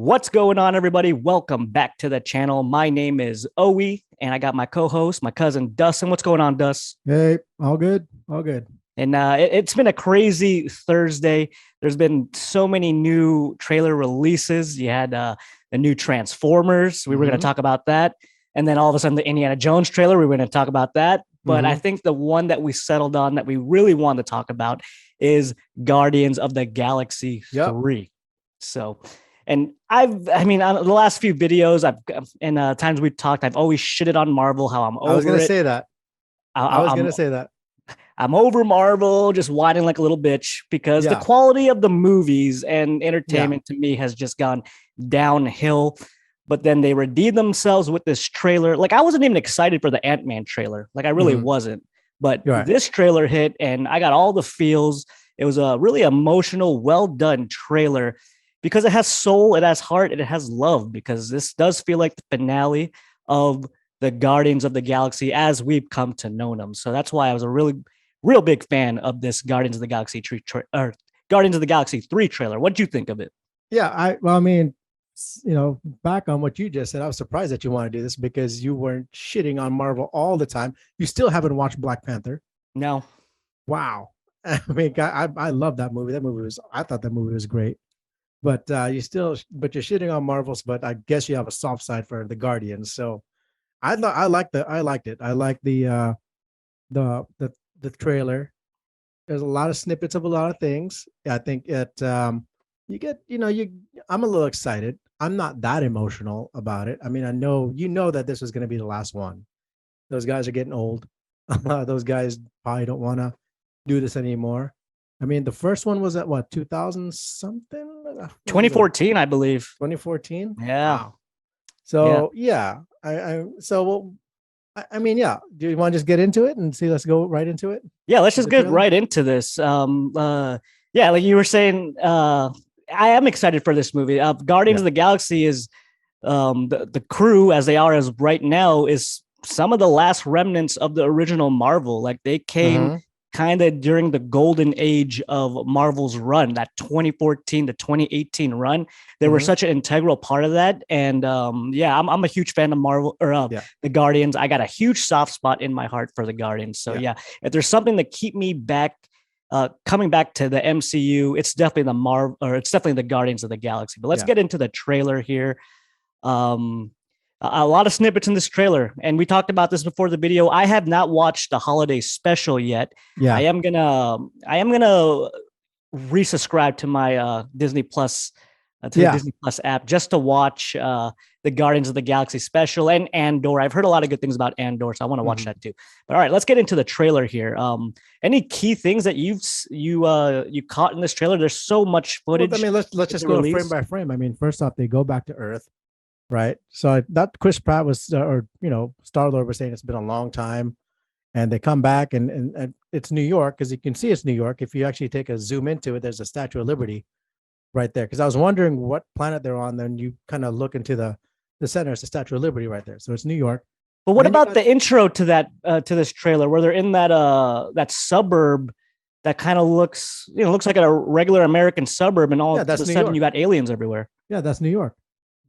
What's going on, everybody? Welcome back to the channel. My name is Owe, and I got my co-host, my cousin Dustin. What's going on, Dust? Hey, all good, all good. And it's been a crazy Thursday. There's been so many new trailer releases. You had the new Transformers. We were going to Mm-hmm. talk about that. And then all of a sudden, the Indiana Jones trailer, we were going to talk about that. But I Mm-hmm. think the one that we settled on that we really want to talk about is Guardians of the Galaxy Yep. 3. So, and on the last few videos, and times we've talked, I've always shitted on Marvel, how I'm I was over gonna it. say that. I was I'm gonna say that. I'm over Marvel, just whining like a little bitch because the Yeah. quality of the movies and Yeah. entertainment to me has just gone downhill. But then they redeemed themselves with this trailer. Like I wasn't even excited for the Ant-Man trailer. Like I really Mm-hmm. wasn't. But You're right. this trailer hit and I got all the feels. It was a really emotional, well done trailer because it has soul, it has heart, and it has love. Because this does feel like the finale of the Guardians of the Galaxy as we've come to know them. So that's why I was a real big fan of this Guardians of the Galaxy Guardians of the Galaxy 3 trailer. What did you think of it? Yeah. I mean, back on what you just said, I was surprised that you want to do this because you weren't shitting on Marvel all the time. You still haven't watched Black Panther. No. Wow. I mean, I love that movie. I thought that movie was great. But you're shitting on Marvels. But I guess you have a soft side for the Guardians. So I liked it. I like the the the trailer. There's a lot of snippets of a lot of things. I think it you get you I'm a little excited. I'm not that emotional about it. I mean, I know that this was going to be the last one. Those guys are getting old. Those guys probably don't want to do this anymore. I mean, the first one was at what, 2000 something? What was it? 2014, I believe. 2014? Yeah. Wow. Yeah. So, yeah. I mean, yeah. Do you want to just get into it and see? Let's go right into it. Yeah, let's just The get trailer. right into this. Yeah, like you were saying, I am excited for this movie. Guardians Yeah. of the Galaxy is the crew as they are as right now is some of the last remnants of the original Marvel. Like they came Mm-hmm. kind of during the golden age of Marvel's run, that 2014 to 2018 run. They were Mm-hmm. such an integral part of that. And yeah, I'm a huge fan of Marvel or Yeah. the Guardians. I got a huge soft spot in my heart for the Guardians. So Yeah. yeah, if there's something to keep me back coming back to the MCU, it's definitely it's definitely the Guardians of the Galaxy. But let's Yeah. get into the trailer here. Um, a lot of snippets in this trailer, and we talked about this before the video. I have not watched the holiday special yet. Yeah. I am gonna resubscribe to my Disney Plus to the Yeah. Disney Plus app just to watch the Guardians of the Galaxy special and Andor. I've heard a lot of good things about Andor, so I want to watch Mm-hmm. that too. But all right, let's get into the trailer here. Any key things that you caught in this trailer? There's so much Well, I footage mean, let's with just the go frame release. by frame. I mean, first off, they go back to Earth, right? So that Chris Pratt was, or Star Lord was saying it's been a long time, and they come back, and it's New York because you can see it's New York. If you actually take a zoom into it, there's a Statue of Liberty right there. Because I was wondering what planet they're on. Then you kind of look into the center. It's the Statue of Liberty right there. So it's New York. But And what then you about got the intro to to this trailer where they're in that suburb that kind of looks like a regular American suburb, and all yeah, of a that's New sudden York. you got aliens everywhere. Yeah, that's New York.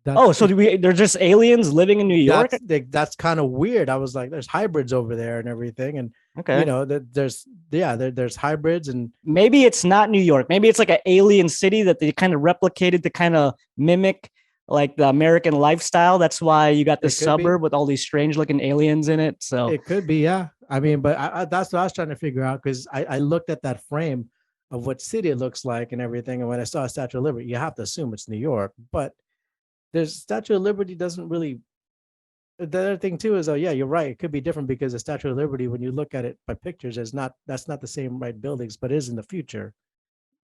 Oh, That's so they're just aliens living in New York? that's kind of weird. I was like, there's hybrids over there and everything, and Okay. there's hybrids and Maybe it's not New York. Maybe it's like an alien city that they kind of replicated to kind of mimic like the American lifestyle. That's why you got this it could be. suburb with all these strange looking aliens in it. So It could be, yeah. I mean, but that's what I was trying to figure out because I looked at that frame of what city it looks like and everything, and when I saw a Statue of Liberty, you have to assume it's New York, but there's Statue of Liberty doesn't really. The other thing too is, oh yeah, you're right. It could be different because the Statue of Liberty, when you look at it by pictures, is not that's not the same right buildings, but is in the future,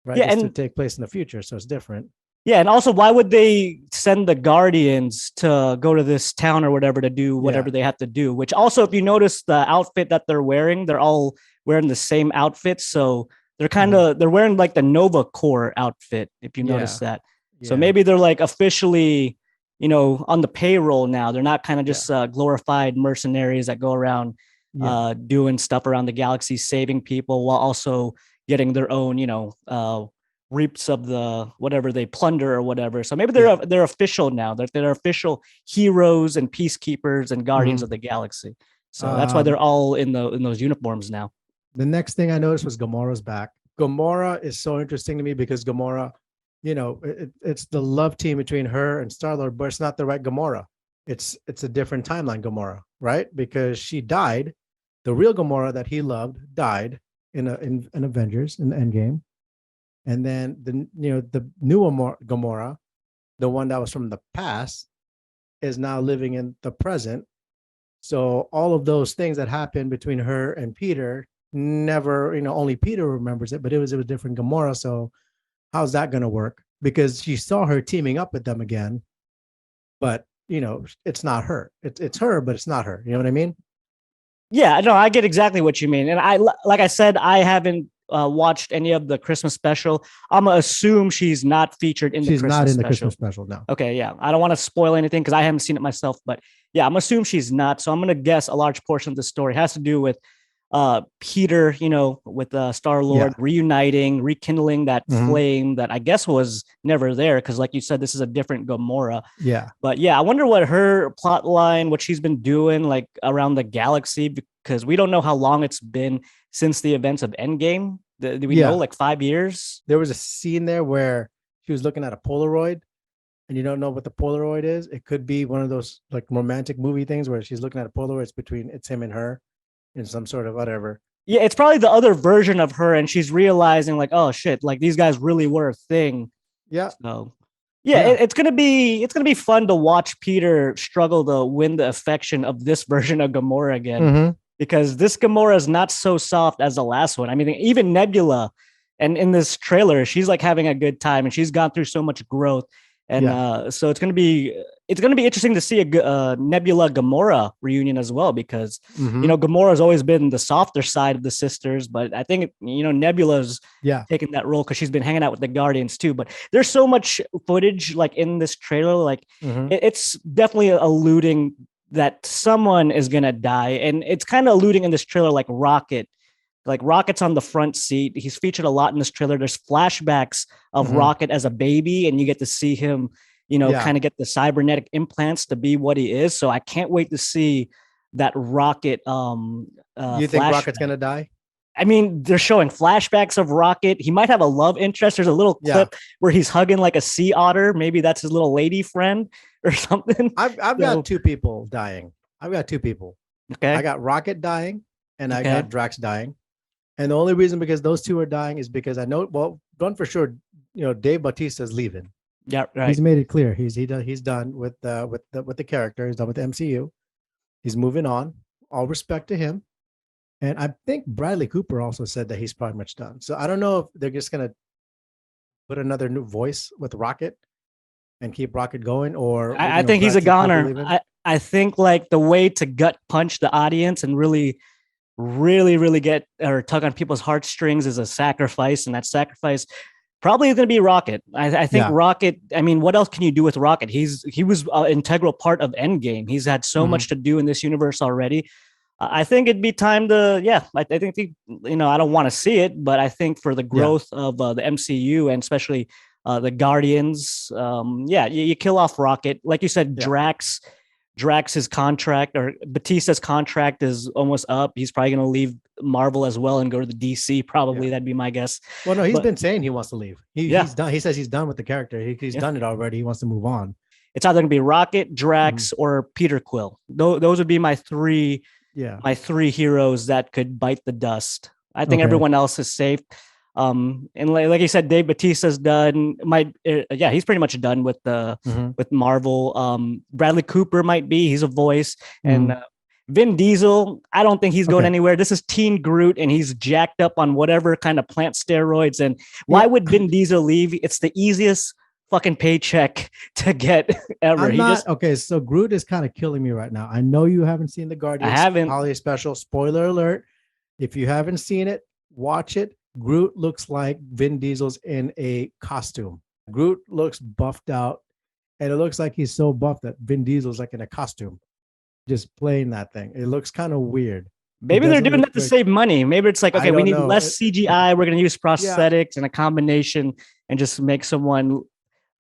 right? yeah, This to and take place in the future, so it's different. yeah, and also why would they send the Guardians to go to this town or whatever to do whatever Yeah. they have to do? Which also, if you notice the outfit that they're wearing, they're all wearing the same outfit. So they're wearing like the Nova Corps outfit, if you notice Yeah, that. So yeah, maybe they're like officially, on the payroll now. They're not kind of yeah, just glorified mercenaries that go around yeah, doing stuff around the galaxy, saving people while also getting their own, reaps of the whatever they plunder or whatever. So maybe Yeah. they're official now. They're official heroes and peacekeepers and guardians of Mhm. the galaxy. So that's why they're Um, all in those uniforms now. the next thing I noticed was Gamora's back. Gamora is so interesting to me because Gamora, it's the love team between her and Star Lord, but it's not the right Gamora. It's a different timeline Gamora, right? Because she died. The real Gamora that he loved died in Avengers in the Endgame, and then the new Gamora, the one that was from the past, is now living in the present. So all of those things that happened between her and Peter never, only Peter remembers it, but it was different Gamora. So how's that going to work? Because she saw her teaming up with them again, but it's not her. It's her, but it's not her. You know what I mean? Yeah, no, I get exactly what you mean. And like I said, I haven't watched any of the Christmas special. I'm gonna assume she's not featured in the She's not Christmas in the Christmas special. special now. Okay, yeah. I don't want to spoil anything because I haven't seen it myself, but yeah, I'm assuming she's not. So I'm gonna guess a large portion of the story has to do with Peter, with Star Yeah. Lord reuniting, rekindling that Mhm. flame that I guess was never there. Because, like you said, this is a different Gamora. Yeah. But yeah, I wonder what her plot line, what she's been doing like around the galaxy, because we don't know how long it's been since the events of Endgame. Do we know Yeah. like 5 years? There was a scene there where she was looking at a Polaroid and you don't know what the Polaroid is. It could be one of those like romantic movie things where she's looking at a Polaroid. It's him and her in some sort of whatever. Yeah, it's probably the other version of her, and she's realizing like, oh shit, like these guys really were a thing. Yeah. So yeah, Yeah. it's gonna be fun to watch Peter struggle to win the affection of this version of Gamora again, Mm-hmm. because this Gamora is not so soft as the last one. I mean, even Nebula, and in this trailer, she's like having a good time, and she's gone through so much growth, and Yeah. so it's gonna be interesting to see a Nebula Gamora reunion as well, because Mm-hmm. Gamora has always been the softer side of the sisters, but I think Nebula's Yeah. taken that role because she's been hanging out with the Guardians too. But there's so much footage like in this trailer, like Mm-hmm. it's definitely alluding that someone is gonna die, and it's kind of alluding in this trailer like Rocket. Like Rocket's on the front seat. He's featured a lot in this trailer. There's flashbacks of Mm-hmm. Rocket as a baby, and you get to see him, Yeah. kind of get the cybernetic implants to be what he is. So I can't wait to see that Rocket You think Rocket's flashback. gonna die? I mean, they're showing flashbacks of Rocket. He might have a love interest. There's a little Yeah. clip where he's hugging like a sea otter. Maybe that's his little lady friend or something. I've got So, two people dying. I've got two people. I okay. got Rocket dying and I Okay. got Drax dying. And the only reason because those two are dying is because I know, well, one for sure, Dave Bautista's leaving. Yeah. He's Right. made it clear. He's done with the character. He's done with the MCU. He's moving on. All respect to him. And I think Bradley Cooper also said that he's pretty much done. So I don't know if they're just gonna put another new voice with Rocket and keep Rocket going, or I think he's a Bradley Cooper goner. leaving. I think like the way to gut punch the audience and really, really, really get or tug on people's heartstrings is a sacrifice, and that sacrifice probably is going to be Rocket. I think Yeah. Rocket. I mean, what else can you do with Rocket? He was an integral part of Endgame. He's had so Mhm. much to do in this universe already. I think it'd be time to, yeah. I think I don't want to see it, but I think for the Yeah. growth of the MCU and especially the Guardians, yeah, you kill off Rocket, like you said, Yeah. Drax's contract or Batista's contract is almost up. He's probably going to leave Marvel as well and go to the DC. Probably Yeah. that'd be my guess. Well, no, he's But been saying he wants to leave. yeah, He's done. He says he's done with the character. He's yeah, done it already. He wants to move on. it's either going to be Rocket, Mhm. Drax, or Peter Quill. Those would be Yeah. my three heroes that could bite the dust. I think Okay. everyone else is safe. And like you said, Dave Batista's done. Yeah, he's pretty much done Mhm. with Marvel. Bradley Cooper might be. He's a voice, and Mhm. Vin Diesel. I don't think he's going Okay. anywhere. This is Teen Groot, and he's jacked up on whatever kind of plant steroids. And why Yeah. would Vin Diesel leave? It's the easiest fucking paycheck to get ever. I'm He not just okay. So Groot is kind of killing me right now. I know you haven't seen the I Guardians haven't. holiday special. Spoiler alert. If you haven't seen it, watch it. Groot looks like Vin Diesel's in a costume. Groot looks buffed out, and it looks like he's so buffed that Vin Diesel's like in a costume, just playing that thing. It looks kind of weird. It Maybe they're doesn't doing look that to good. save money. Maybe it's like, I okay, we don't need know. less CGI. We're going to use Yeah, prosthetics and a combination and just make someone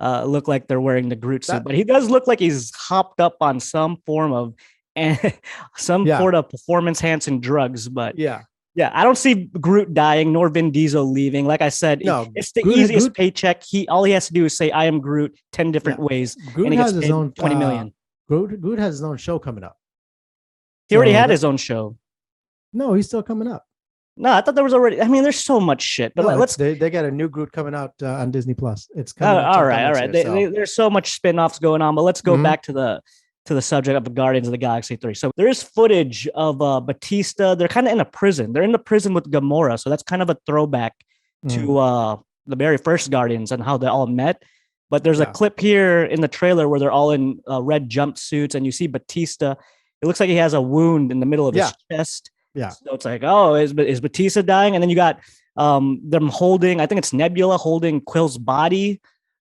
look like they're wearing the Groot suit. that But he does look like he's hopped up on some form of some yeah, sort of performance enhancing drugs. But yeah. yeah, I don't see Groot dying nor Vin Diesel leaving. Like I said, No, it's the Groot easiest Groot paycheck. All he has to do is say, "I am Groot" 10 different yeah. ways, and Groot he gets has his paid own 20 million. Groot has his own show coming up. He already So had that his own show. no, he's still coming up. No, I thought there was already. I mean, there's so much shit. But No, it's let's. they got a new Groot coming out on Disney Plus. It's coming out All sometime right, all next right. year. So There's so much spin-offs going on, but let's go mhm. back to the subject of the Guardians of the Galaxy 3. So there is footage of Batista. They're kind of in a prison. They're in the prison with Gamora. So that's kind of a throwback Mm, to the very first Guardians and how they all met. But there's a yeah, clip here in the trailer where they're all in red jumpsuits, and you see Batista. It looks like he has a wound in the middle of yeah, his chest. yeah. So it's like, oh, is Batista dying? And then you got them holding, I think it's Nebula holding Quill's body,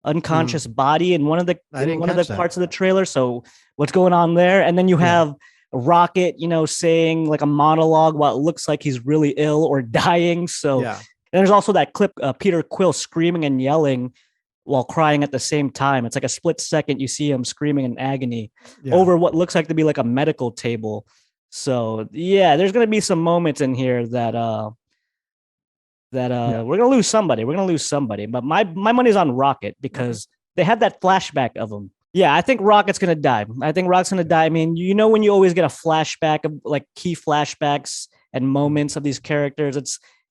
Mm. unconscious body in I didn't one of the catch that. parts of the trailer. So what's going on there? And then you Yeah, have Rocket, saying like a monologue while it looks like he's really ill or dying. So yeah, and there's also that clip, Peter Quill screaming and yelling while crying at the same time. It's like a split second. You see him screaming in agony yeah, over what looks like to be like a medical table. So yeah, there's gonna be some moments in here that yeah. we're gonna lose somebody. We're gonna lose somebody. But my money's on Rocket Okay. because they had that flashback of him. Yeah, I think Rocket's gonna die. I think Rocket's gonna die. I mean, when you always get a flashback of like key flashbacks and Mm, moments of these characters,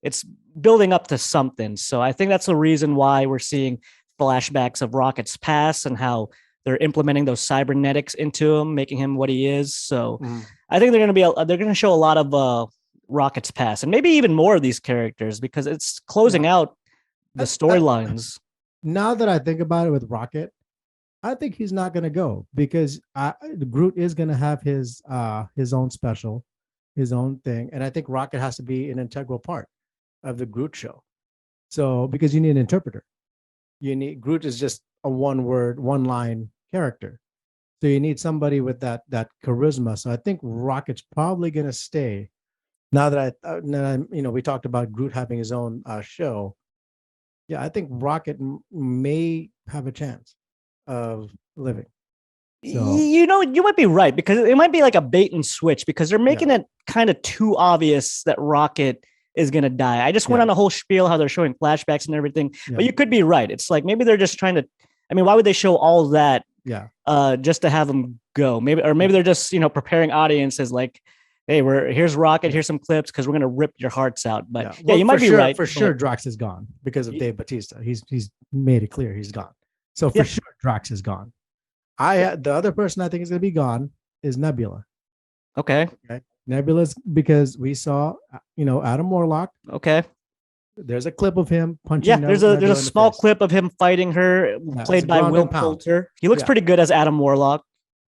it's building up to something. So I think that's the reason why we're seeing flashbacks of Rocket's past and how they're implementing those cybernetics into him, making him what he is. So mm. I think they're gonna show a lot of Rocket's past and maybe even more of these characters because it's Yeah. closing out the I, storylines. now that I think about it with Rocket, I think he's not going to go because Groot is going to have his own special, his own thing, and I think Rocket has to be an integral part of the Groot show. So because you need an interpreter, you need Groot is just a one word, one line character. So you need somebody with that charisma. So I think Rocket's probably going to stay. Now that we talked about Groot having his own show. Yeah, I think Rocket may have a chance of living. So You might be right because it might be like a bait and switch because they're yeah, making it kind of too obvious that Rocket is gonna die. I just went yeah, on a whole spiel how they're showing flashbacks and everything, yeah, but you could be right. It's like maybe they're just trying to. I mean, why would they show all that yeah, just to have him go? Maybe they're just preparing audiences like, hey, here's Rocket, yeah, here's some clips because we're gonna rip your hearts out. But yeah. yeah, Well, you might be right. for sure, Drax is gone because of Dave Batista. He's made it clear he's gone. So for Yeah. sure, Drax is gone. The other person I think is going to be gone is Nebula. Okay. Okay, Nebula's because we saw Adam Warlock. Okay. There's a clip of him Yeah, punching there's Nebula a in the small face. clip of him fighting her, Yeah, it's played by ground Will and pound. Poulter. He looks Yeah, pretty good as Adam Warlock.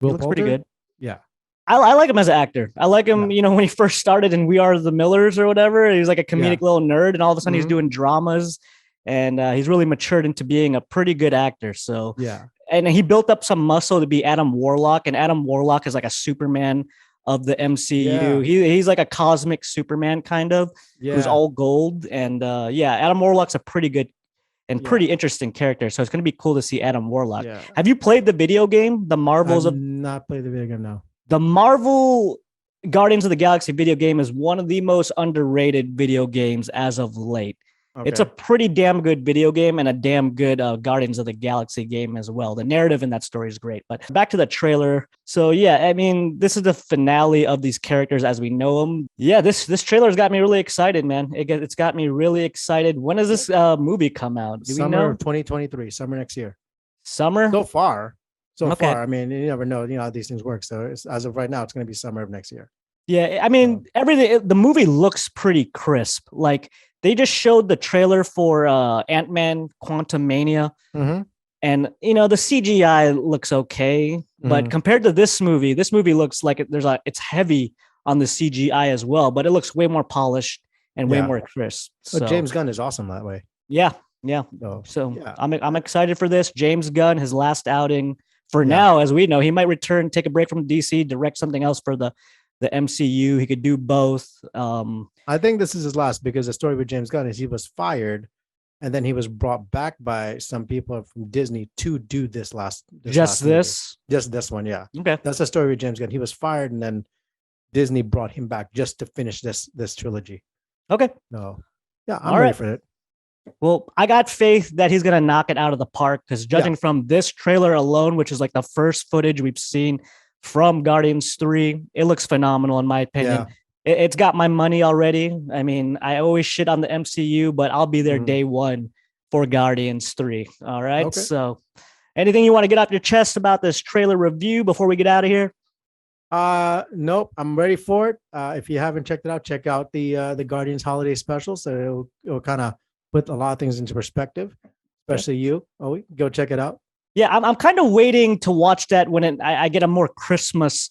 He Will looks pretty Poulter. good. Yeah, I like him as an actor. I like him, yeah, when he first started in We Are the Millers or whatever. He was like a yeah. comedic little nerd, and all of a sudden he's Mhm. doing dramas, and he's really matured into being a pretty good actor. So, Yeah, and he built up some muscle to be Adam Warlock, and Adam Warlock is like a Superman of the MCU. yeah, He's like a cosmic Superman kind of, who's yeah, all gold, and yeah, Adam Warlock's a pretty good and yeah, pretty interesting character. So it's going to be cool to see Adam Warlock. yeah. Have you played the video game, I've not played the video game now. the Marvel Guardians of the Galaxy video game is one of the most underrated video games as of late. It's a Okay. pretty damn good video game and a damn good Guardians of the Galaxy game as well. The narrative in that story is great. But back to the trailer. So yeah, I mean, this is the finale of these characters as we know them. Yeah, this trailer's got me really excited, man. It's got me really excited. When does this movie come out? Do we Summer know? of 2023, summer next year. Summer? So Okay. far, I mean, you never know, how these things work. So as of right now, it's going to be summer of next year. Yeah, I mean, everything. The movie looks pretty crisp. Like they just showed the trailer for Ant-Man Quantum Mania, Mm-hmm. and the CGI looks okay, but Mhm. compared to this movie looks like it's heavy on the CGI as well, but it looks way more polished and way Yeah. more crisp. But So James Gunn is awesome that way. yeah, yeah. So So yeah, I'm excited for this. James Gunn, his last outing for Yeah. now, as we know, he might return, take a break from DC, direct something else for the the MCU. He could do both. I think this is his last because the story with James Gunn is he was fired and then he was brought back by some people from Disney to do this last just movie. this. Just this one, yeah. Okay. That's the story with James Gunn. He was fired and then Disney brought him back just to finish this trilogy. Okay. No. Yeah, I'm All ready right. for it. Well, I got faith that he's gonna knock it out of the park because judging from this trailer alone, which is like the first footage we've seen from Guardians 3, it looks phenomenal in my opinion. Yeah. It's got my money already. I mean, I always shit on the MCU, but I'll be there Mhm. day one for Guardians 3. All right. Okay. So anything you want to get off your chest about this trailer review before we get out of here? Nope, I'm ready for it. If you haven't checked it out, check out the Guardians holiday special. So it'll kind of put a lot of things into perspective, especially you. Oh, go check it out. Yeah, I'm kind of waiting to watch that when I get a more Christmas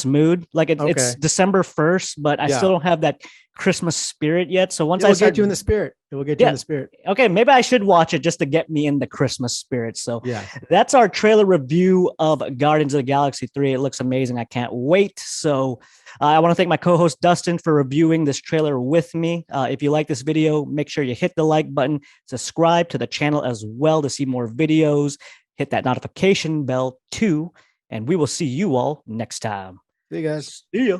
mood. Like it's Okay. December 1st, but I still don't have that Christmas spirit yet. So once It I will start, get you in the spirit. It will get you in the spirit. okay, maybe I should watch it just to get me in the Christmas spirit. So Yeah. that's our trailer review of Guardians of the Galaxy 3. It looks amazing. I can't wait. So I want to thank my co-host Dustin for reviewing this trailer with me. If you like this video, make sure you hit the like button, subscribe to the channel as well to see more videos, hit that notification bell too, and we will see you all next time. See you guys. See ya.